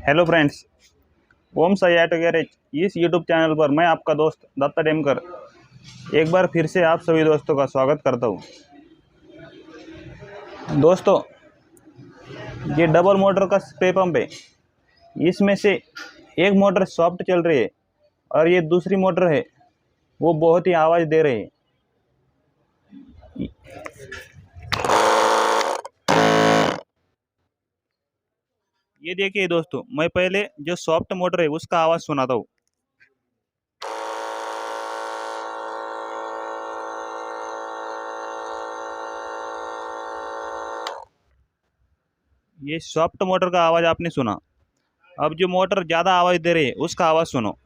Hello friends. Om Sai auto garage इस YouTube channel पर मैं आपका दोस्त दत्ता डेमकर एक बार फिर से आप सभी दोस्तों का स्वागत करता हूं। दोस्तों, ये डबल मोटर का स्प्रे पंप है। इसमें से एक मोटर सॉफ्ट चल रही है और ये दूसरी मोटर है वो बहुत ही आवाज़ दे रही है। ये देखिए दोस्तों, मैं पहले जो सॉफ्ट मोटर है उसका आवाज़ सुनाता हूँ। ये सॉफ्ट मोटर का आवाज़ आपने सुना। अब जो मोटर ज़्यादा आवाज़ दे रही है उसका आवाज़ सुनो।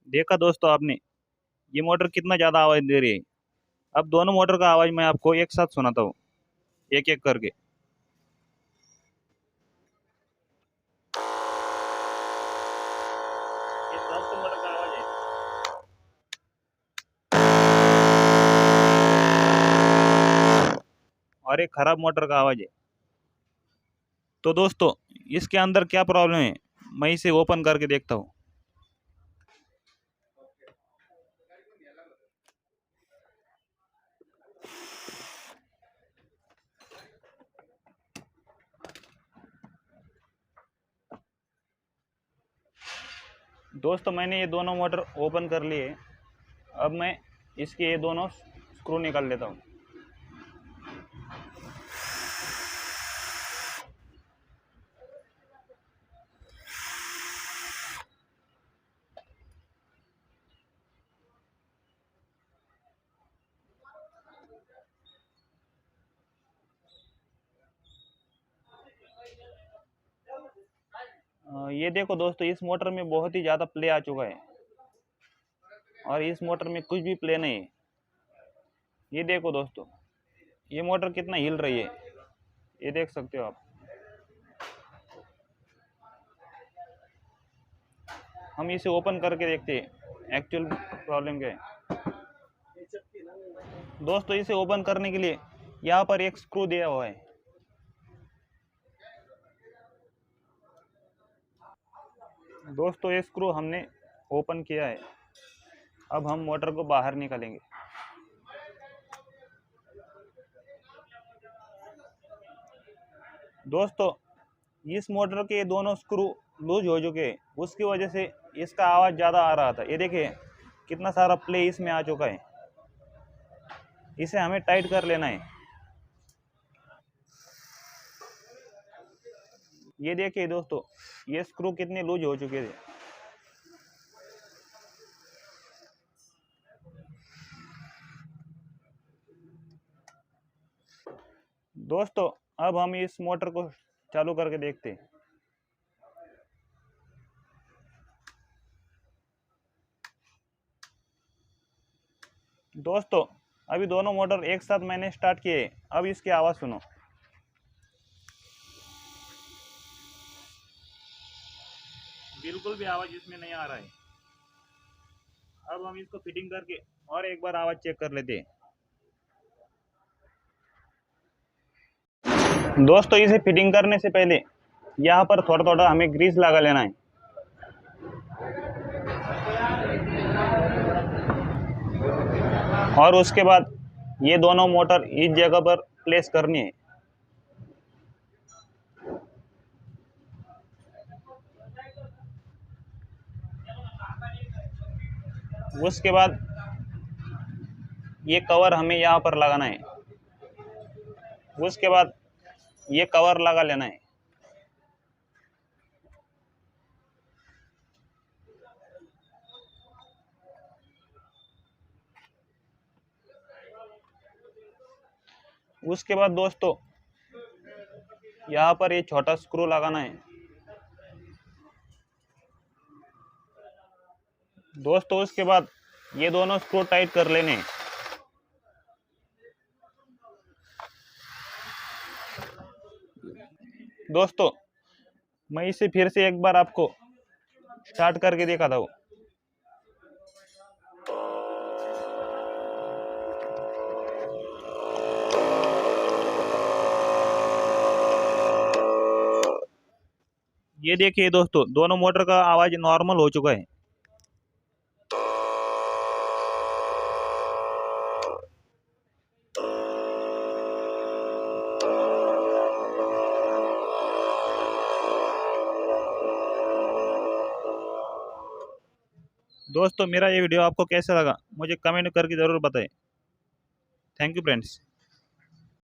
देखा दोस्तों आपने, ये मोटर कितना ज़्यादा आवाज़ दे रही है। अब दोनों मोटर का आवाज़ मैं आपको एक साथ सुनाता हूँ, एक एक करके। ये सॉफ्ट मोटर का आवाज़ है और एक खराब मोटर का आवाज़ है। तो दोस्तों, इसके अंदर क्या प्रॉब्लम है, मैं इसे ओपन करके देखता हूँ। दोस्तों, मैंने ये दोनों मोटर ओपन कर लिए। अब मैं इसके ये दोनों स्क्रू निकाल लेता हूँ। ये देखो दोस्तों, इस मोटर में बहुत ही ज़्यादा प्ले आ चुका है और इस मोटर में कुछ भी प्ले नहीं है। ये देखो दोस्तों, ये मोटर कितना हिल रही है, ये देख सकते हो आप। हम इसे ओपन करके देखते हैं एक्चुअल प्रॉब्लम क्या है। दोस्तों, इसे ओपन करने के लिए यहाँ पर एक स्क्रू दिया हुआ है। दोस्तों, ये स्क्रू हमने ओपन किया है। अब हम मोटर को बाहर निकालेंगे। दोस्तों, इस मोटर के दोनों स्क्रू लूज हो चुके हैं, उसकी वजह से इसका आवाज़ ज़्यादा आ रहा था। ये देखिए कितना सारा प्ले इसमें आ चुका है। इसे हमें टाइट कर लेना है। ये देखिए दोस्तों, ये स्क्रू कितने लूज हो चुके थे। दोस्तों, अब हम इस मोटर को चालू करके देखते हैं। दोस्तों, अभी दोनों मोटर एक साथ मैंने स्टार्ट किए। अब इसकी आवाज़ सुनो। बिल्कुल भी आवाज़ इसमें नहीं आ रहा है। अब हम इसको फिटिंग करके और एक बार आवाज़ चेक कर लेते हैं। दोस्तों, इसे फिटिंग करने से पहले यहाँ पर थोड़ा थोड़ा हमें ग्रीस लगा लेना है। और उसके बाद ये दोनों मोटर इस जगह पर प्लेस करनी है। उसके बाद ये कवर हमें यहाँ पर लगाना है। उसके बाद ये कवर लगा लेना है। उसके बाद दोस्तों, यहाँ पर ये छोटा स्क्रू लगाना है। दोस्तों, उसके बाद ये दोनों स्क्रू टाइट कर लेने हैं। दोस्तों मैं इसे फिर से एक बार आपको स्टार्ट करके दिखाता हूँ। ये देखिए दोस्तों, दोनों मोटर का आवाज नॉर्मल हो चुका है। दोस्तों मेरा ये वीडियो आपको कैसा लगा मुझे कमेंट करके ज़रूर बताएं। Thank you friends.